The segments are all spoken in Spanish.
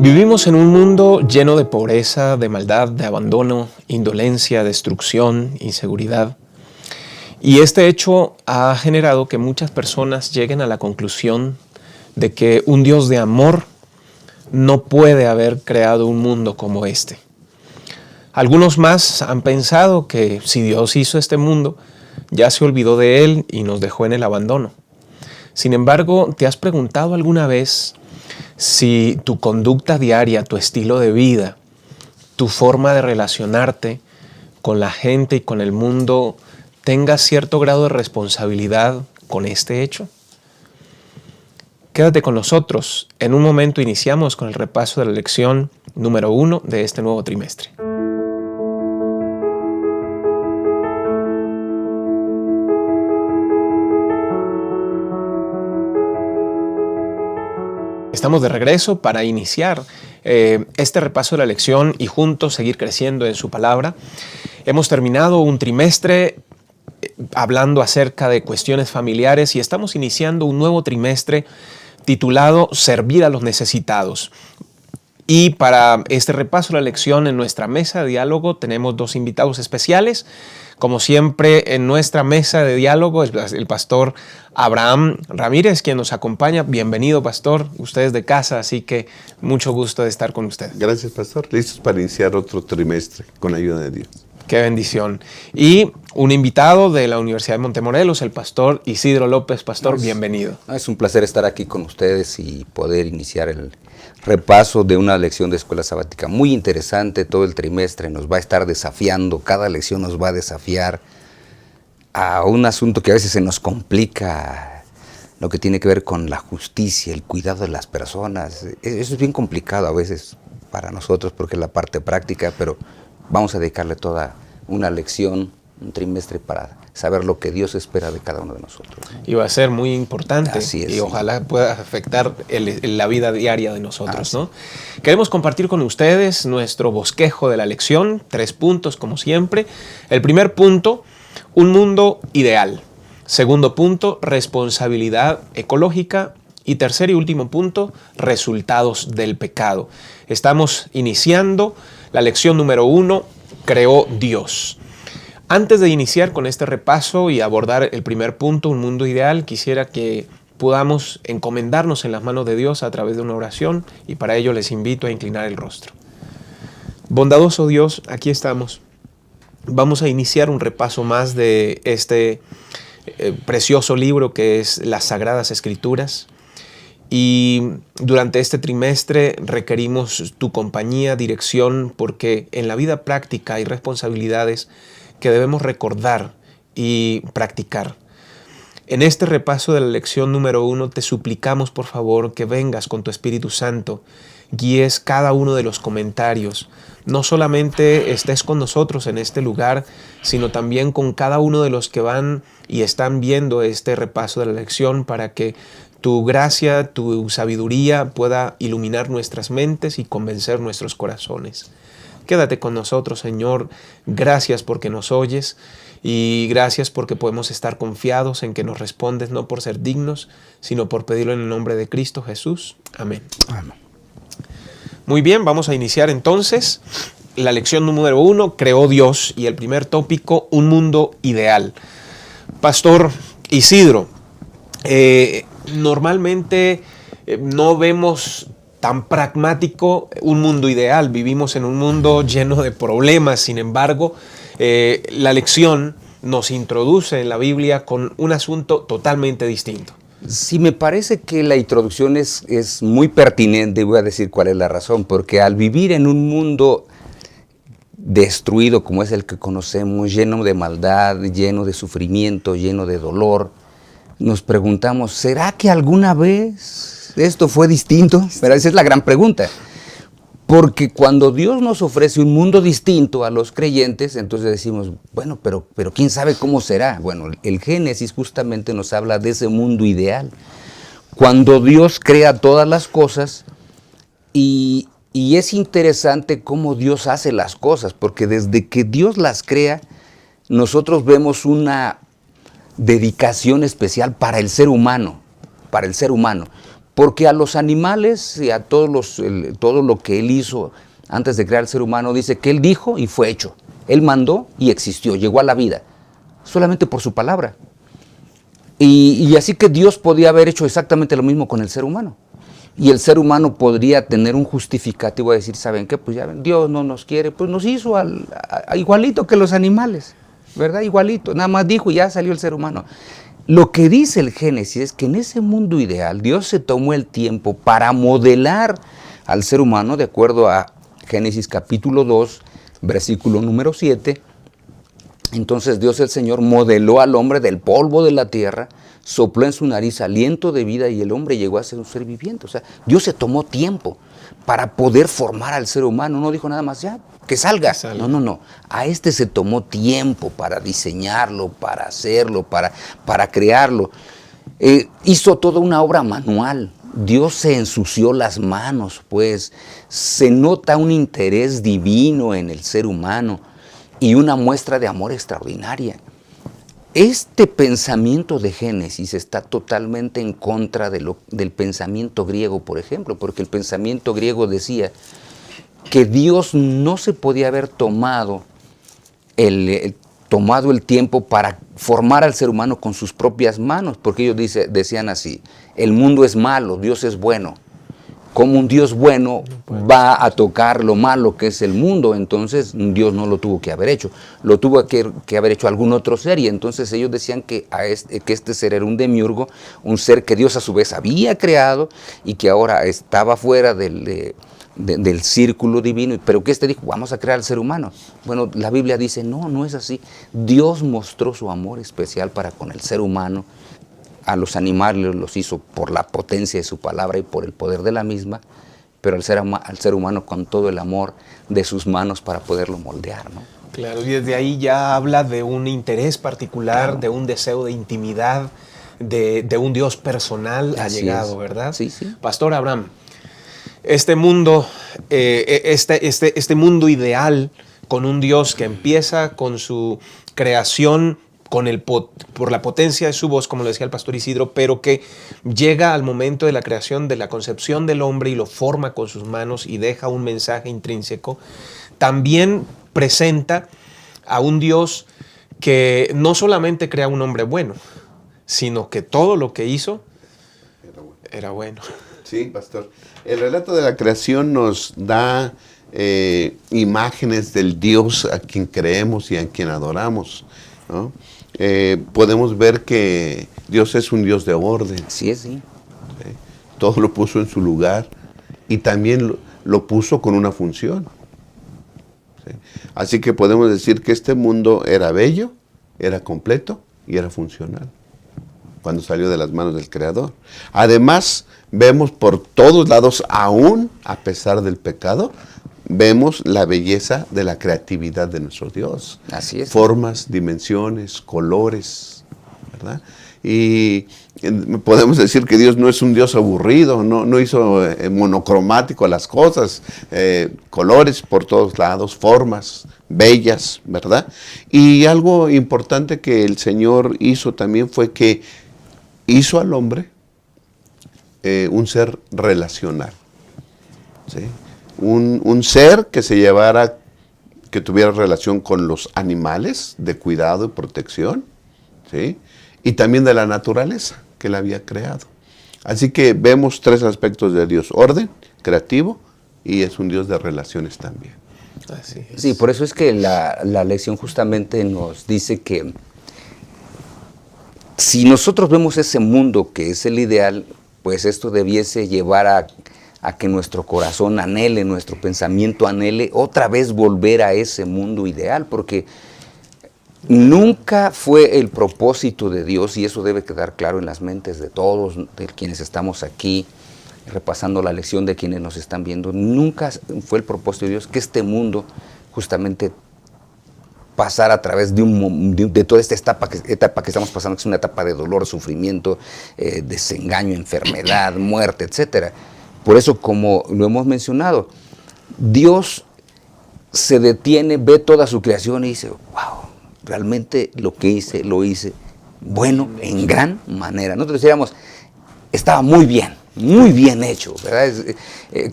Vivimos en un mundo lleno de pobreza, de maldad, de abandono, indolencia, destrucción, inseguridad. Y este hecho ha generado que muchas personas lleguen a la conclusión de que un Dios de amor no puede haber creado un mundo como este. Algunos más han pensado que si Dios hizo este mundo, ya se olvidó de él y nos dejó en el abandono. Sin embargo, ¿te has preguntado alguna vez si tu conducta diaria, tu estilo de vida, tu forma de relacionarte con la gente y con el mundo tenga cierto grado de responsabilidad con este hecho? Quédate con nosotros. En un momento iniciamos con el repaso de la lección número 1 de este nuevo trimestre. Estamos de regreso para iniciar este repaso de la lección y juntos seguir creciendo en su palabra. Hemos terminado un trimestre hablando acerca de cuestiones familiares y estamos iniciando un nuevo trimestre titulado Servir a los necesitados. Y para este repaso de la lección en nuestra mesa de diálogo tenemos dos invitados especiales. Como siempre, en nuestra mesa de diálogo es el pastor Abraham Ramírez, quien nos acompaña. Bienvenido, pastor. Usted es de casa, así que mucho gusto de estar con usted. Gracias, pastor. Listos para iniciar otro trimestre con la ayuda de Dios. Qué bendición. Y un invitado de la Universidad de Montemorelos, el pastor Isidro López. Pastor, bienvenido. Es un placer estar aquí con ustedes y poder iniciar el repaso de una lección de escuela sabática muy interesante. Todo el trimestre nos va a estar desafiando, cada lección nos va a desafiar a un asunto que a veces se nos complica, lo que tiene que ver con la justicia, el cuidado de las personas. Eso es bien complicado a veces para nosotros porque es la parte práctica, pero vamos a dedicarle toda una lección, un trimestre para saber lo que Dios espera de cada uno de nosotros. Y va a ser muy importante. Así es, y ojalá pueda afectar la vida diaria de nosotros, ¿no? Queremos compartir con ustedes nuestro bosquejo de la lección, 3 puntos como siempre. El primer punto, un mundo ideal. Segundo punto, responsabilidad ecológica. Y tercer y último punto, resultados del pecado. Estamos iniciando la lección número 1, creó Dios. Antes de iniciar con este repaso y abordar el primer punto, un mundo ideal, quisiera que podamos encomendarnos en las manos de Dios a través de una oración y para ello les invito a inclinar el rostro. Bondadoso Dios, aquí estamos. Vamos a iniciar un repaso más de este precioso libro que es las Sagradas Escrituras. Y durante este trimestre requerimos tu compañía, dirección, porque en la vida práctica hay responsabilidades que debemos recordar y practicar. En este repaso de la lección número 1 te suplicamos por favor que vengas con tu Espíritu Santo, guíes cada uno de los comentarios, no solamente estés con nosotros en este lugar, sino también con cada uno de los que van y están viendo este repaso de la lección para que tu gracia, tu sabiduría pueda iluminar nuestras mentes y convencer nuestros corazones. Quédate con nosotros, Señor. Gracias porque nos oyes y gracias porque podemos estar confiados en que nos respondes no por ser dignos, sino por pedirlo en el nombre de Cristo Jesús. Amén. Amén. Muy bien, vamos a iniciar entonces la lección número 1, creó Dios, y el primer tópico, un mundo ideal. Pastor Isidro, normalmente no vemos tan pragmático un mundo ideal. Vivimos en un mundo lleno de problemas. Sin embargo, la lección nos introduce en la Biblia con un asunto totalmente distinto. Sí, me parece que la introducción es muy pertinente, voy a decir cuál es la razón, porque al vivir en un mundo destruido como es el que conocemos, lleno de maldad, lleno de sufrimiento, lleno de dolor, nos preguntamos, ¿será que alguna vez esto fue distinto? Pero esa es la gran pregunta. Porque cuando Dios nos ofrece un mundo distinto a los creyentes, entonces decimos, bueno, pero ¿quién sabe cómo será? Bueno, el Génesis justamente nos habla de ese mundo ideal. Cuando Dios crea todas las cosas y es interesante cómo Dios hace las cosas, porque desde que Dios las crea, nosotros vemos una dedicación especial para el ser humano, Porque a los animales y a todo lo que Él hizo antes de crear el ser humano, dice que Él dijo y fue hecho. Él mandó y existió, llegó a la vida, solamente por su palabra. Y así que Dios podía haber hecho exactamente lo mismo con el ser humano. Y el ser humano podría tener un justificativo a decir, ¿saben qué? Pues ya ven, Dios no nos quiere, pues nos hizo igualito que los animales, ¿verdad? Igualito, nada más dijo y ya salió el ser humano. Lo que dice el Génesis es que en ese mundo ideal Dios se tomó el tiempo para modelar al ser humano, de acuerdo a Génesis capítulo 2, versículo número 7. Entonces Dios el Señor modeló al hombre del polvo de la tierra, sopló en su nariz aliento de vida y el hombre llegó a ser un ser viviente. O sea, Dios se tomó tiempo para poder formar al ser humano. No dijo nada más, ya, que salga. No. A este se tomó tiempo para diseñarlo, para hacerlo, para crearlo. Hizo toda una obra manual. Dios se ensució las manos, pues se nota un interés divino en el ser humano y una muestra de amor extraordinaria. Este pensamiento de Génesis está totalmente en contra del pensamiento griego, por ejemplo, porque el pensamiento griego decía que Dios no se podía haber tomado el tiempo para formar al ser humano con sus propias manos, porque ellos decían así, el mundo es malo, Dios es bueno. Como un Dios bueno va a tocar lo malo que es el mundo, entonces Dios no lo tuvo que haber hecho, lo tuvo que haber hecho algún otro ser, y entonces ellos decían que este ser era un demiurgo, un ser que Dios a su vez había creado y que ahora estaba fuera del círculo divino, pero que dijo, vamos a crear al ser humano. Bueno, la Biblia dice, no es así. Dios mostró su amor especial para con el ser humano. A los animales los hizo por la potencia de su palabra y por el poder de la misma, pero al ser humano con todo el amor de sus manos para poderlo moldear, ¿no? Claro, y desde ahí ya habla de un interés particular, claro, de un deseo de intimidad, de un Dios personal allegado, ¿verdad? Sí. Pastor Abraham, este mundo, este mundo ideal con un Dios que empieza con su creación, por la potencia de su voz, como lo decía el pastor Isidro, pero que llega al momento de la creación, de la concepción del hombre y lo forma con sus manos y deja un mensaje intrínseco, también presenta a un Dios que no solamente crea un hombre bueno, sino que todo lo que hizo era bueno. Sí, pastor. El relato de la creación nos da imágenes del Dios a quien creemos y a quien adoramos, ¿no? Podemos ver que Dios es un Dios de orden. Así es, sí. Todo lo puso en su lugar y también lo puso con una función. ¿Sí? Así que podemos decir que este mundo era bello, era completo y era funcional cuando salió de las manos del Creador. Además, vemos por todos lados, aún a pesar del pecado, vemos la belleza de la creatividad de nuestro Dios. Así es. Formas, dimensiones, colores, ¿verdad? Y podemos decir que Dios no es un Dios aburrido, no hizo monocromático las cosas, colores por todos lados, formas bellas, ¿verdad? Y algo importante que el Señor hizo también fue que hizo al hombre un ser relacional, ¿sí? Un ser que que tuviera relación con los animales de cuidado y protección, ¿sí? Y también de la naturaleza que él había creado. Así que vemos tres aspectos de Dios: orden, creativo, y es un Dios de relaciones también. Así es. Sí, por eso es que la lección justamente nos dice que si nosotros vemos ese mundo que es el ideal, pues esto debiese llevar a que nuestro corazón anhele, nuestro pensamiento anhele otra vez volver a ese mundo ideal, porque nunca fue el propósito de Dios, y eso debe quedar claro en las mentes de todos, de quienes estamos aquí, repasando la lección, de quienes nos están viendo. Nunca fue el propósito de Dios que este mundo justamente pasara a través de toda esta etapa que estamos pasando, que es una etapa de dolor, sufrimiento, desengaño, enfermedad, muerte, etcétera. Por eso, como lo hemos mencionado, Dios se detiene, ve toda su creación y dice, wow, realmente lo que hice, lo hice bueno, en gran manera. Nosotros decíamos, estaba muy bien, muy bien hecho, ¿verdad?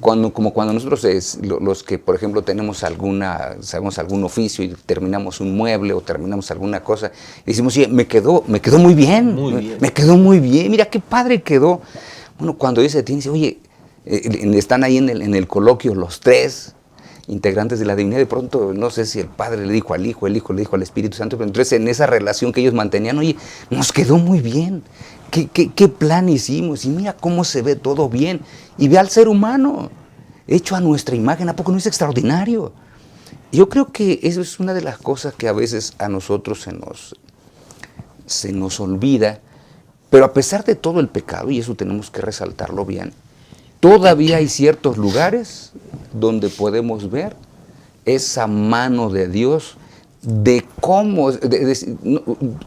Como cuando nosotros, los que, por ejemplo, sabemos algún oficio y terminamos un mueble o terminamos alguna cosa, y decimos, sí, me quedó muy bien, me quedó muy bien, mira qué padre quedó. Bueno, cuando dice, oye, están ahí en el coloquio los tres integrantes de la divinidad, de pronto, no sé si el Padre le dijo al Hijo, el Hijo le dijo al Espíritu Santo, pero entonces en esa relación que ellos mantenían, oye, nos quedó muy bien. ¿Qué plan hicimos? Y mira cómo se ve todo bien. Y ve al ser humano, hecho a nuestra imagen. ¿A poco no es extraordinario? Yo creo que eso es una de las cosas que a veces a nosotros se nos olvida. Pero a pesar de todo el pecado, y eso tenemos que resaltarlo bien, todavía hay ciertos lugares donde podemos ver esa mano de Dios, de cómo,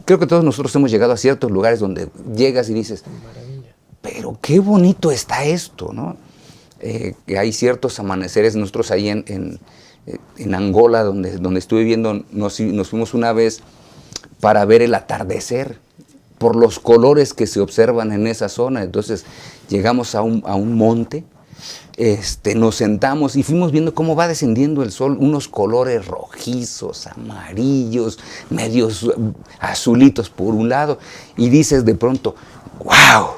creo que todos nosotros hemos llegado a ciertos lugares donde llegas y dices, pero qué bonito está esto, ¿no? Que hay ciertos amaneceres, nosotros ahí en Angola, donde estuve viendo, nos fuimos una vez para ver el atardecer, por los colores que se observan en esa zona. Entonces llegamos a un monte, nos sentamos y fuimos viendo cómo va descendiendo el sol, unos colores rojizos, amarillos, medios azulitos por un lado, y dices de pronto, ¡wow!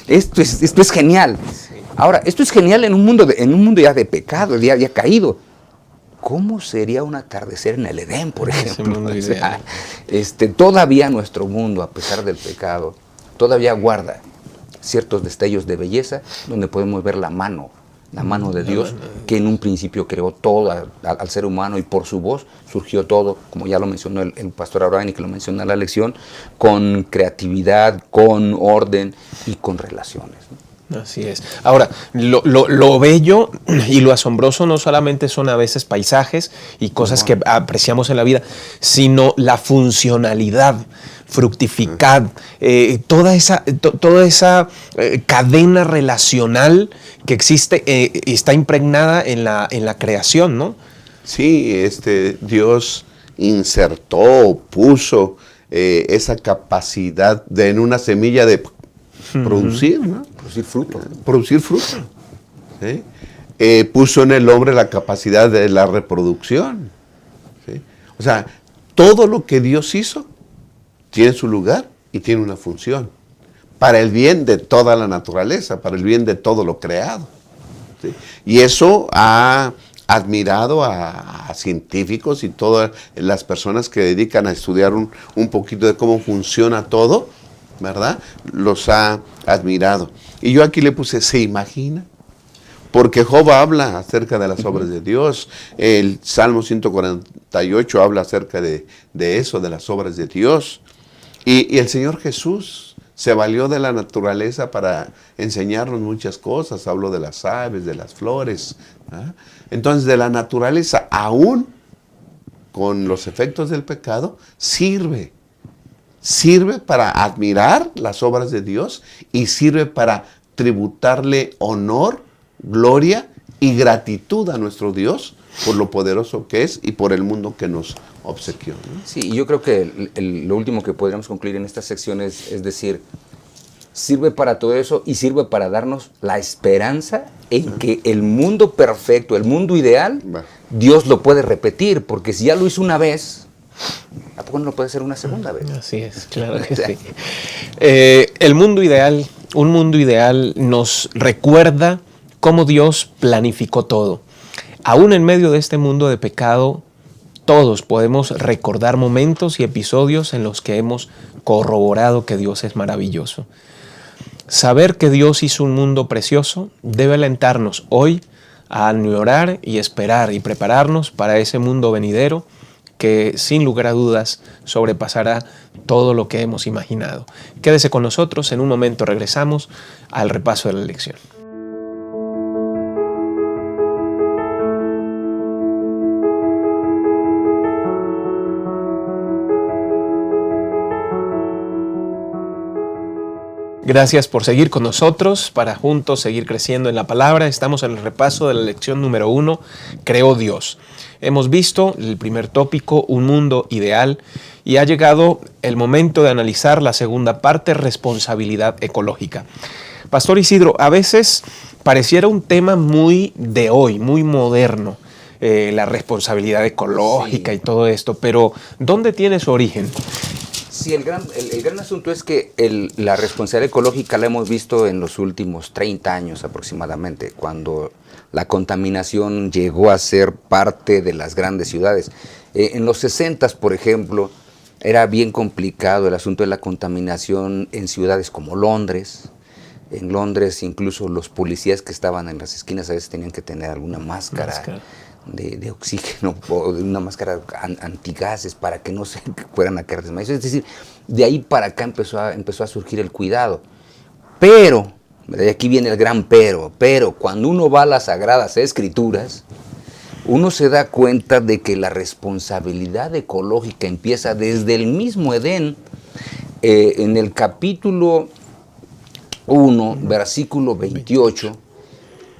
Esto es genial. Ahora, esto es genial en un mundo ya de pecado, ya caído. ¿Cómo sería un atardecer en el Edén, por ejemplo? O sea, todavía nuestro mundo, a pesar del pecado, todavía guarda ciertos destellos de belleza donde podemos ver la mano de Dios, que en un principio creó todo al ser humano, y por su voz surgió todo, como ya lo mencionó el pastor Abraham, y que lo menciona en la lección, con creatividad, con orden y con relaciones, ¿no? Así es. Ahora, lo bello y lo asombroso no solamente son a veces paisajes y cosas que apreciamos en la vida, sino la funcionalidad, fructificar, toda esa cadena relacional que existe y está impregnada en la creación, ¿no? Sí, Dios insertó, puso esa capacidad en una semilla de producir, ¿no? Producir fruto. ¿Sí? Puso en el hombre la capacidad de la reproducción. ¿Sí? O sea, todo lo que Dios hizo tiene su lugar y tiene una función. Para el bien de toda la naturaleza, para el bien de todo lo creado. ¿Sí? Y eso ha admirado a científicos y todas las personas que dedican a estudiar un poquito de cómo funciona todo, ¿verdad? Los ha admirado. Y yo aquí le puse, ¿se imagina? Porque Job habla acerca de las obras de Dios. El Salmo 148 habla acerca de eso, de las obras de Dios. Y el Señor Jesús se valió de la naturaleza para enseñarnos muchas cosas. Habló de las aves, de las flores, ¿ah? Entonces, de la naturaleza, aún con los efectos del pecado, sirve para admirar las obras de Dios y sirve para tributarle honor, gloria y gratitud a nuestro Dios por lo poderoso que es y por el mundo que nos obsequió, ¿no? Sí, y yo creo que lo último que podríamos concluir en esta sección es decir, sirve para todo eso y sirve para darnos la esperanza en que el mundo perfecto, el mundo ideal, Dios lo puede repetir, porque si ya lo hizo una vez, ¿a poco no lo puede hacer una segunda vez? Así es, claro que sí. El mundo ideal, un mundo ideal nos recuerda cómo Dios planificó todo. Aún en medio de este mundo de pecado, todos podemos recordar momentos y episodios en los que hemos corroborado que Dios es maravilloso. Saber que Dios hizo un mundo precioso debe alentarnos hoy a añorar y esperar y prepararnos para ese mundo venidero que sin lugar a dudas sobrepasará todo lo que hemos imaginado. Quédese con nosotros, en un momento regresamos al repaso de la lección. Gracias por seguir con nosotros para juntos seguir creciendo en la palabra. Estamos en el repaso de la lección número 1, Creó Dios. Hemos visto el primer tópico, un mundo ideal, y ha llegado el momento de analizar la segunda parte, responsabilidad ecológica. Pastor Isidro, a veces pareciera un tema muy de hoy, muy moderno, la responsabilidad ecológica y todo esto, pero ¿dónde tiene su origen? Sí, el gran asunto es que la responsabilidad ecológica la hemos visto en los últimos 30 años aproximadamente, cuando la contaminación llegó a ser parte de las grandes ciudades. En los 60s, por ejemplo, era bien complicado el asunto de la contaminación en ciudades como Londres. En Londres incluso los policías que estaban en las esquinas a veces tenían que tener alguna máscara. De oxígeno o una máscara antigases para que no se fueran a caer desmayos. Es decir, de ahí para acá empezó a surgir el cuidado. Pero, de aquí viene el gran pero cuando uno va a las Sagradas Escrituras, uno se da cuenta de que la responsabilidad ecológica empieza desde el mismo Edén. En el capítulo 1, versículo 28,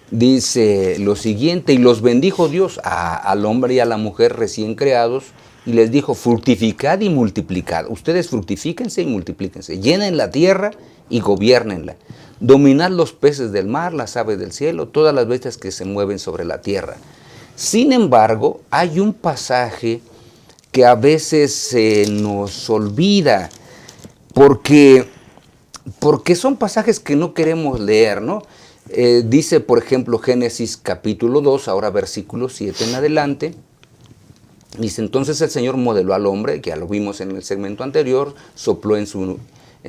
dice lo siguiente: y los bendijo Dios al hombre y a la mujer recién creados, y les dijo: fructificad y multiplicad. Ustedes fructifíquense y multiplíquense, llenen la tierra y gobiernenla. Dominad los peces del mar, las aves del cielo, todas las bestias que se mueven sobre la tierra. Sin embargo, hay un pasaje que a veces se nos olvida, porque son pasajes que no queremos leer, ¿no? Dice, por ejemplo, Génesis capítulo 2, ahora versículo 7 en adelante. Dice: entonces el Señor modeló al hombre, que ya lo vimos en el segmento anterior, sopló en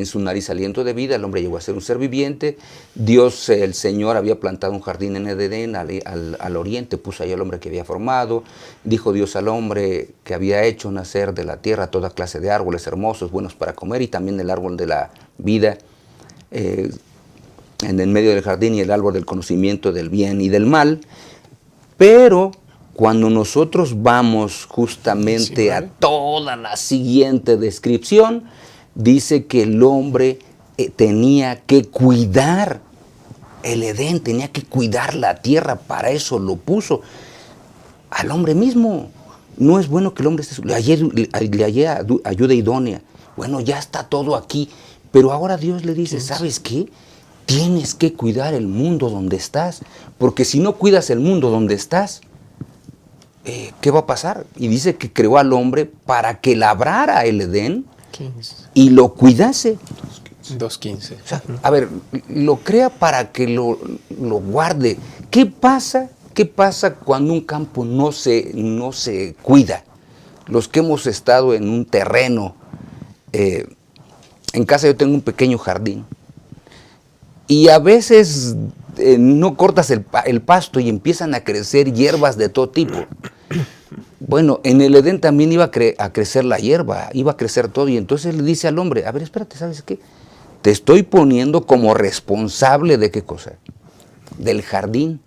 su nariz aliento de vida, el hombre llegó a ser un ser viviente. Dios, el Señor, había plantado un jardín en Edén al oriente, puso ahí al hombre que había formado. Dijo Dios al hombre que había hecho nacer de la tierra toda clase de árboles hermosos, buenos para comer, y también el árbol de la vida en el medio del jardín, y el árbol del conocimiento del bien y del mal. Pero cuando nosotros vamos justamente a toda la siguiente descripción, dice que el hombre tenía que cuidar el Edén, tenía que cuidar la tierra, para eso lo puso al hombre mismo. No es bueno que el hombre le haya ayuda idónea. Bueno, ya está todo aquí, pero ahora Dios le dice: ¿sabes qué? Tienes que cuidar el mundo donde estás, porque si no cuidas el mundo donde estás, ¿qué va a pasar? Y dice que creó al hombre para que labrara el Edén 15. y lo cuidase. 2.15. O sea, a ver, lo crea para que lo guarde. ¿Qué pasa cuando un campo no se cuida? Los que hemos estado en un terreno, en casa yo tengo un pequeño jardín, y a veces no cortas el pasto y empiezan a crecer hierbas de todo tipo. Bueno, en el Edén también iba a crecer la hierba, iba a crecer todo, y entonces le dice al hombre: a ver, espérate, ¿sabes qué? Te estoy poniendo como responsable ¿de qué cosa? Del jardín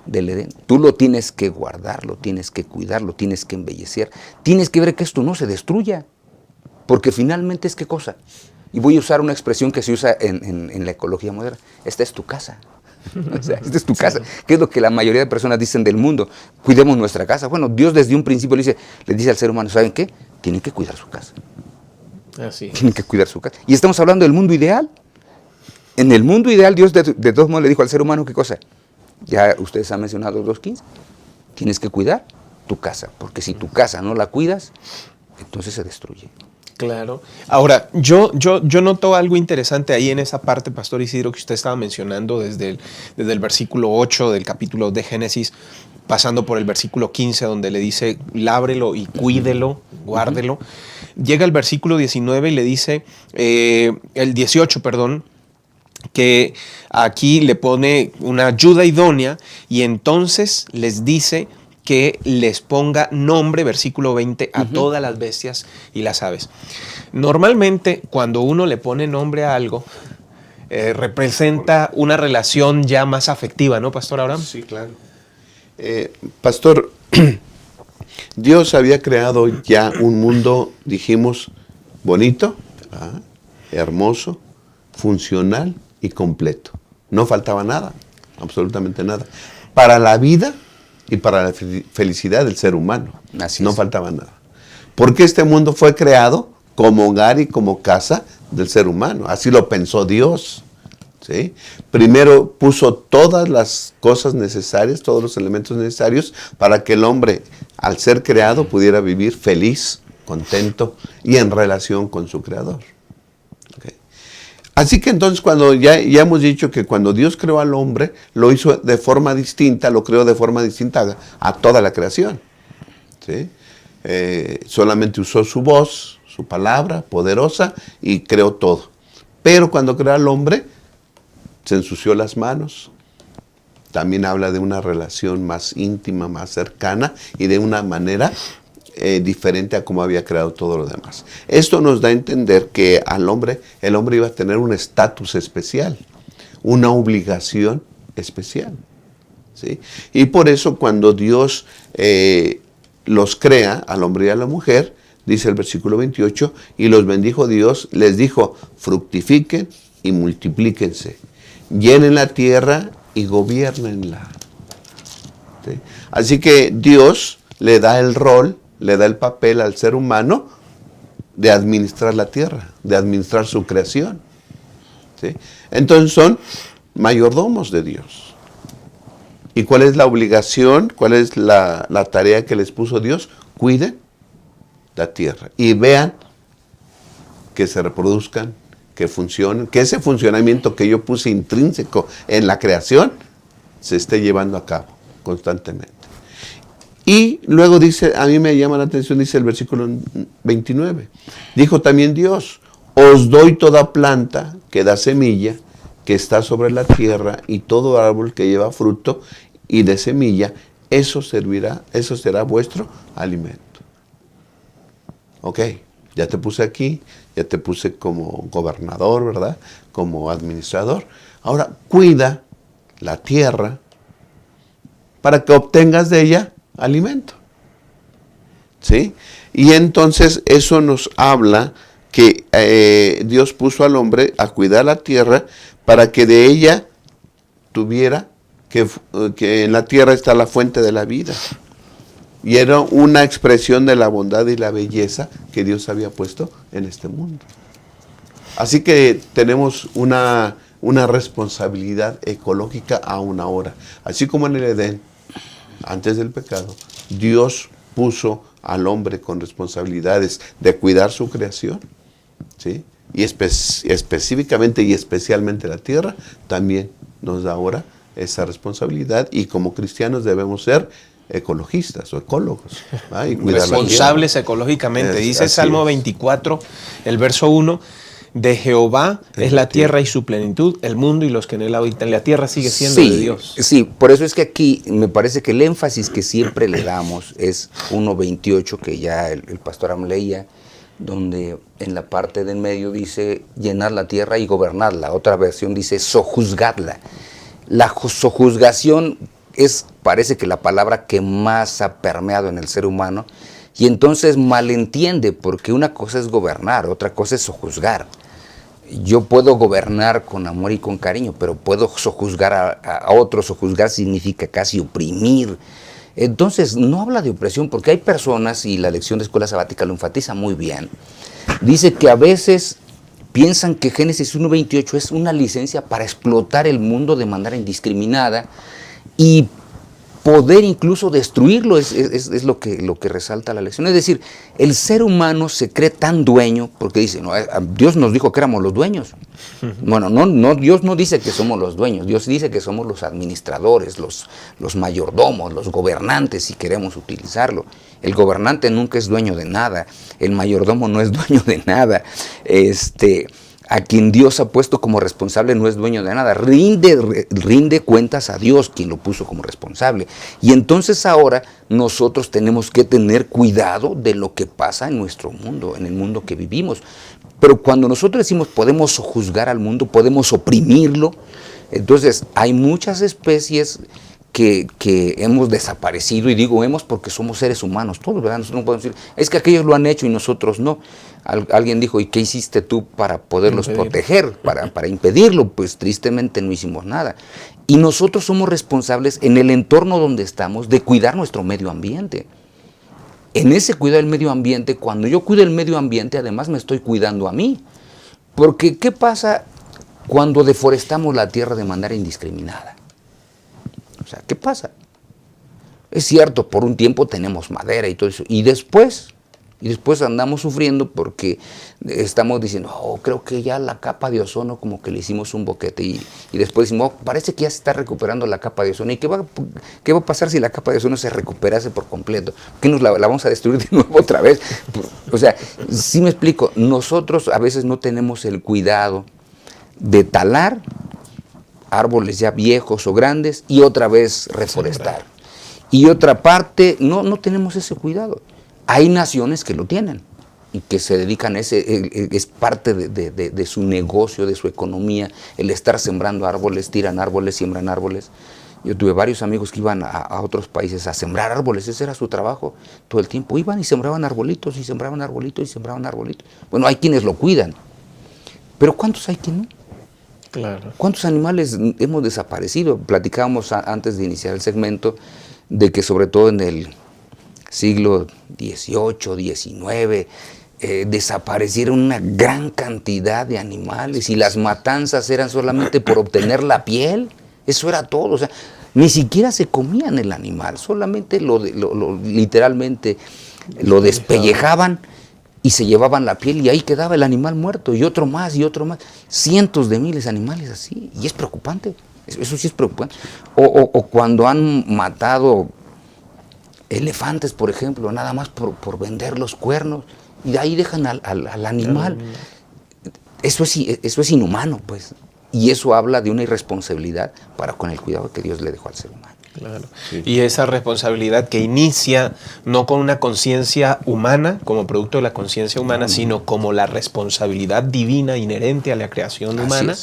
del Edén. Tú lo tienes que guardar, lo tienes que cuidar, lo tienes que embellecer. Tienes que ver que esto no se destruya, porque finalmente es ¿qué cosa? Y voy a usar una expresión que se usa en la ecología moderna: esta es tu casa. O sea, esta es tu casa. ¿Qué es lo que la mayoría de personas dicen del mundo? Cuidemos nuestra casa. Bueno, Dios desde un principio le dice al ser humano: ¿saben qué? Tienen que cuidar su casa. Así es. Tienen que cuidar su casa. Y estamos hablando del mundo ideal. En el mundo ideal, Dios de todos modos le dijo al ser humano: ¿qué cosa? Ya ustedes han mencionado 2.15. Tienes que cuidar tu casa, porque si tu casa no la cuidas, entonces se destruye. Claro. Ahora, yo noto algo interesante ahí en esa parte, Pastor Isidro, que usted estaba mencionando desde el versículo 8 del capítulo de Génesis, pasando por el versículo 15, donde le dice: lábrelo y cuídelo, guárdelo. Llega el versículo 19 y le dice, el 18, perdón, que aquí le pone una ayuda idónea, y entonces les dice que les ponga nombre, versículo 20, a todas las bestias y las aves. Normalmente, cuando uno le pone nombre a algo, representa una relación ya más afectiva, ¿no, Pastor Abraham? Sí, claro. Pastor, Dios había creado ya un mundo, dijimos, bonito, hermoso, funcional y completo. No faltaba nada, absolutamente nada. Para la vida y para la felicidad del ser humano. Así no es. faltaba nada. Porque este mundo fue creado como hogar y como casa del ser humano. Así lo pensó Dios. ¿sí? Primero puso todas las cosas necesarias, todos los elementos necesarios para que el hombre, al ser creado, pudiera vivir feliz, contento y en relación con su creador. ¿Okay? Así que entonces cuando ya hemos dicho que cuando Dios creó al hombre, lo hizo de forma distinta, lo creó de forma distinta a toda la creación. ¿Sí? Solamente usó su voz, su palabra poderosa y creó todo. Pero cuando creó al hombre, se ensució las manos. También habla de una relación más íntima, más cercana y de una manera diferente a como había creado todo lo demás. Esto nos da a entender que el hombre iba a tener un estatus especial, una obligación especial. ¿Sí? Y por eso cuando Dios los crea, al hombre y a la mujer, dice el versículo 28, y los bendijo Dios, les dijo, fructifiquen y multiplíquense, llenen la tierra y gobiernenla. ¿Sí? Así que Dios le da el rol, le da el papel al ser humano de administrar la tierra, de administrar su creación. ¿Sí? Entonces son mayordomos de Dios. ¿Y cuál es la obligación? ¿Cuál es la tarea que les puso Dios? Cuiden la tierra y vean que se reproduzcan, que funcionen, que ese funcionamiento que yo puse intrínseco en la creación se esté llevando a cabo constantemente. Y luego dice, a mí me llama la atención, dice el versículo 29, dijo también Dios, os doy toda planta que da semilla, que está sobre la tierra, y todo árbol que lleva fruto y de semilla, eso será vuestro alimento. Ok, ya te puse aquí, ya te puse como gobernador, ¿verdad? Como administrador. Ahora, cuida la tierra para que obtengas de ella alimento. ¿Sí? Y entonces eso nos habla que Dios puso al hombre a cuidar la tierra para que de ella tuviera, que en la tierra está la fuente de la vida. Y era una expresión de la bondad y la belleza que Dios había puesto en este mundo. Así que tenemos una responsabilidad ecológica aún ahora. Así como en el Edén, antes del pecado, Dios puso al hombre con responsabilidades de cuidar su creación, ¿sí? Y específicamente y especialmente la tierra, también nos da ahora esa responsabilidad, y como cristianos debemos ser ecologistas o ecólogos, ¿verdad? Y cuidar responsables ecológicamente. Dice Salmo 24, el verso 1, de Jehová es la tierra y su plenitud, el mundo y los que en él habitan. La tierra sigue siendo de Dios. Sí, por eso es que aquí me parece que el énfasis que siempre le damos es 1.28, que ya el pastor Am leía, donde en la parte del medio dice llenar la tierra y gobernarla. Otra versión dice sojuzgarla. La sojuzgación parece que la palabra que más ha permeado en el ser humano, y entonces malentiende, porque una cosa es gobernar, otra cosa es sojuzgar. Yo puedo gobernar con amor y con cariño, pero puedo sojuzgar a otros. Sojuzgar significa casi oprimir. Entonces no habla de opresión, porque hay personas, y la lección de escuela sabática lo enfatiza muy bien, dice que a veces piensan que Génesis 1.28 es una licencia para explotar el mundo de manera indiscriminada y poder incluso destruirlo, es lo que resalta la lección. Es decir, el ser humano se cree tan dueño porque dice, no, Dios nos dijo que éramos los dueños. Bueno, no, Dios no dice que somos los dueños, Dios dice que somos los administradores, los mayordomos, los gobernantes, si queremos utilizarlo. El gobernante nunca es dueño de nada, el mayordomo no es dueño de nada. A quien Dios ha puesto como responsable no es dueño de nada, rinde cuentas a Dios, quien lo puso como responsable. Y entonces ahora nosotros tenemos que tener cuidado de lo que pasa en nuestro mundo, en el mundo que vivimos. Pero cuando nosotros decimos podemos juzgar al mundo, podemos oprimirlo, entonces hay muchas especies que hemos desaparecido, y digo hemos porque somos seres humanos, todos, ¿verdad? Nosotros no podemos decir, es que aquellos lo han hecho y nosotros no. Alguien dijo, ¿y qué hiciste tú para poderlos proteger, para impedirlo? Pues tristemente no hicimos nada. Y nosotros somos responsables en el entorno donde estamos de cuidar nuestro medio ambiente. En ese cuidado del medio ambiente, cuando yo cuido el medio ambiente, además me estoy cuidando a mí. Porque, ¿qué pasa cuando deforestamos la tierra de manera indiscriminada. O sea, ¿qué pasa? Es cierto, por un tiempo tenemos madera y todo eso, y después andamos sufriendo porque estamos diciendo, creo que ya la capa de ozono como que le hicimos un boquete, y después decimos, parece que ya se está recuperando la capa de ozono. ¿Y qué va a pasar si la capa de ozono se recuperase por completo? ¿Qué la vamos a destruir de nuevo otra vez? O sea, sí me explico, nosotros a veces no tenemos el cuidado de talar árboles ya viejos o grandes y otra vez reforestar. Y otra parte, no tenemos ese cuidado. Hay naciones que lo tienen y que se dedican a es parte de su negocio, de su economía, el estar sembrando árboles, tiran árboles, siembran árboles. Yo tuve varios amigos que iban a otros países a sembrar árboles, ese era su trabajo todo el tiempo. Iban y sembraban arbolitos, y sembraban arbolitos, y sembraban arbolitos. Bueno, hay quienes lo cuidan, pero ¿cuántos hay que no? Claro. ¿Cuántos animales hemos desaparecido? Platicábamos antes de iniciar el segmento de que sobre todo en el siglo XVIII, XIX, desaparecieron una gran cantidad de animales y las matanzas eran solamente por obtener la piel. Eso era todo. O sea, ni siquiera se comían el animal, solamente literalmente lo despellejaban y se llevaban la piel y ahí quedaba el animal muerto, y otro más, y otro más. Cientos de miles de animales así, y es preocupante. Eso sí es preocupante. O cuando han matado elefantes, por ejemplo, nada más por vender los cuernos, y de ahí dejan al animal. Eso es inhumano, pues. Y eso habla de una irresponsabilidad para con el cuidado que Dios le dejó al ser humano. Claro. Sí. Y esa responsabilidad que inicia no con una conciencia humana, como producto de la conciencia humana, sino como la responsabilidad divina inherente a la creación humana,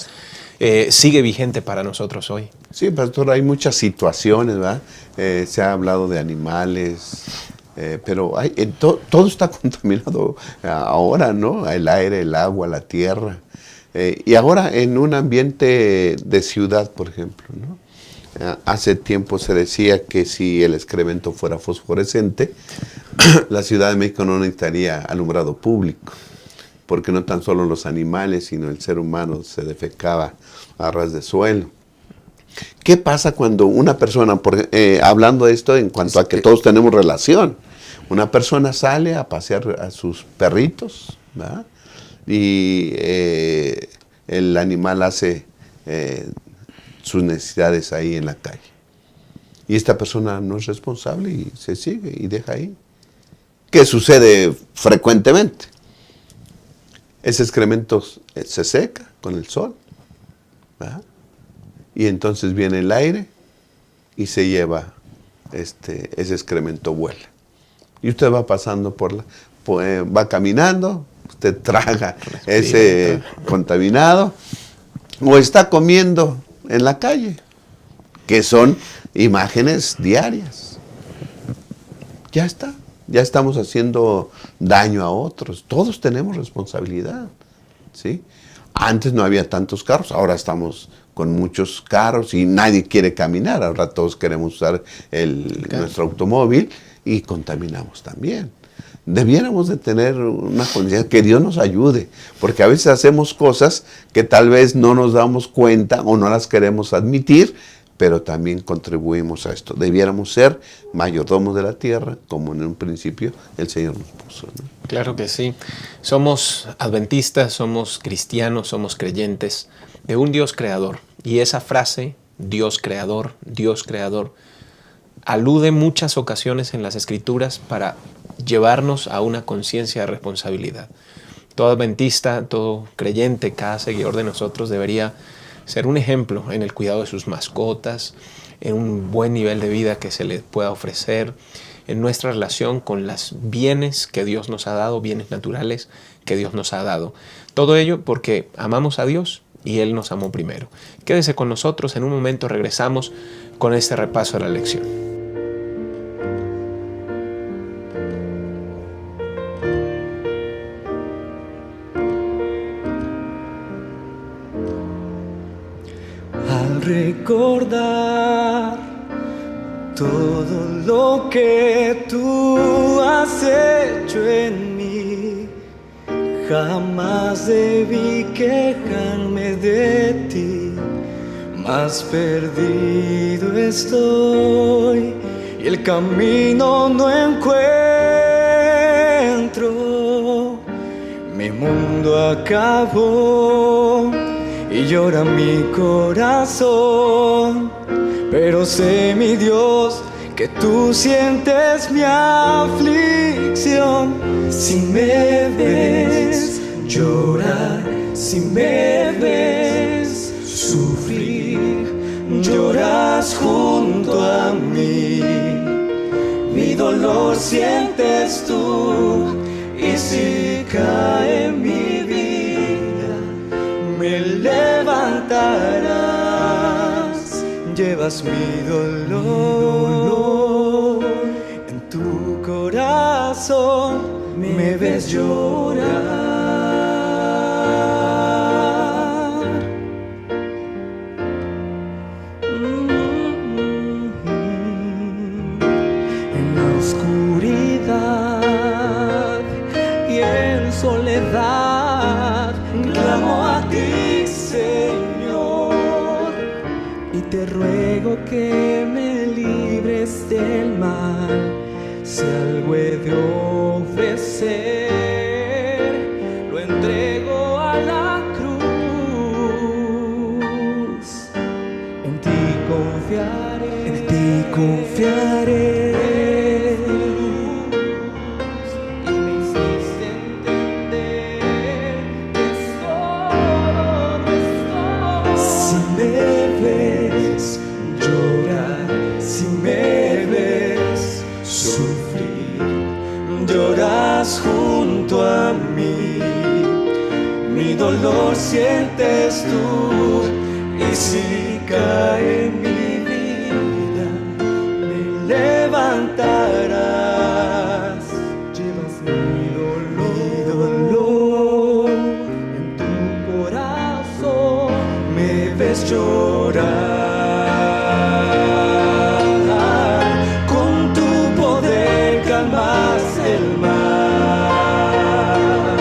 sigue vigente para nosotros hoy. Sí, pastor, hay muchas situaciones, ¿verdad? Se ha hablado de animales, pero todo está contaminado ahora, ¿no? El aire, el agua, la tierra. Y ahora en un ambiente de ciudad, por ejemplo, ¿no? Hace tiempo se decía que si el excremento fuera fosforescente, la Ciudad de México no necesitaría alumbrado público, porque no tan solo los animales, sino el ser humano se defecaba a ras de suelo. ¿Qué pasa cuando una persona, hablando de esto en cuanto a que todos tenemos relación, una persona sale a pasear a sus perritos, ¿verdad? Y el animal hace sus necesidades ahí en la calle? Y esta persona no es responsable y se sigue y deja ahí. ¿Qué sucede frecuentemente? Ese excremento se seca con el sol, ¿verdad? Y entonces viene el aire y se lleva ese excremento, vuela. Y usted va pasando va caminando, usted traga ese contaminado, o está comiendo en la calle, que son imágenes diarias. Ya está, ya estamos haciendo daño a otros. Todos tenemos responsabilidad, ¿sí? Antes no había tantos carros, ahora estamos con muchos carros y nadie quiere caminar. Ahora todos queremos usar nuestro automóvil y contaminamos también. Debiéramos de tener una conciencia, que Dios nos ayude, porque a veces hacemos cosas que tal vez no nos damos cuenta o no las queremos admitir, pero también contribuimos a esto. Debiéramos ser mayordomos de la tierra, como en un principio el Señor nos puso, ¿no? Claro que sí. Somos adventistas, somos cristianos, somos creyentes de un Dios creador. Y esa frase, Dios creador, alude en muchas ocasiones en las Escrituras para llevarnos a una conciencia de responsabilidad. Todo adventista, todo creyente, cada seguidor de nosotros debería ser un ejemplo en el cuidado de sus mascotas, en un buen nivel de vida que se le pueda ofrecer, en nuestra relación con los bienes que Dios nos ha dado, bienes naturales que Dios nos ha dado. Todo ello porque amamos a Dios y Él nos amó primero. Quédese con nosotros, en un momento regresamos con este repaso de la lección. Recordar todo lo que tú has hecho en mí, Jamás debí quejarme de ti, más perdido estoy y el camino no encuentro. Mi mundo acabó y llora mi corazón, pero sé, mi Dios, que tú sientes mi aflicción. Si me ves llorar, si me ves sufrir, lloras junto a mí. Mi dolor sientes tú, y si cae mi vida, me levantarás. Llevas mi dolor en tu corazón, me ves llorar. En la oscuridad y en soledad clamo a ti, Señor, y te ruego que me libres del mal. Si algo he de ofrecer, lo entrego a la cruz. En ti confiaré, en ti confiaré. Y me hiciste entender que es todo, es todo. Si me ves llorar, si me ves sufrir, lloras junto a mí. Mi dolor sientes tú, y si cae mi vida, me levantarás. Llevas mi dolor en tu corazón, me ves llorar. El mar,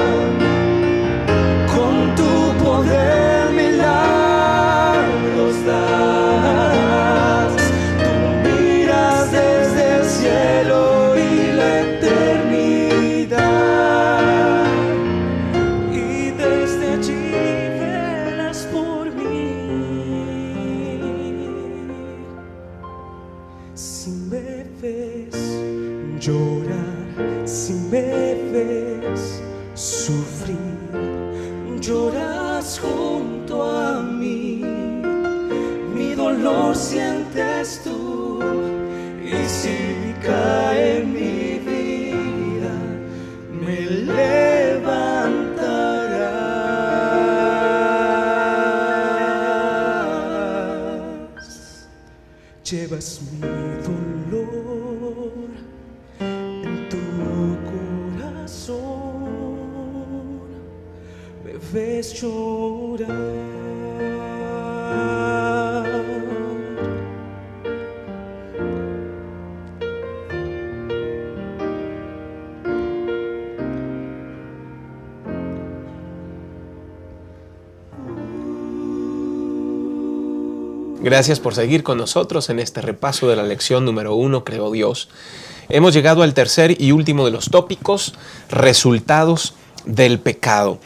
con tu poder milagros das. Tú miras desde el cielo y la eternidad, y desde allí velas por mí. Si me ves llorar, si me ves sufrir, lloras junto a mí. Mi dolor sientes tú, y si cae mi vida, me levantarás. Llevas mi dolor en tu corazón, me ves llorar. Gracias por seguir con nosotros en este repaso de la lección número 1, Creó Dios. Hemos llegado al tercer y último de los tópicos, resultados del pecado.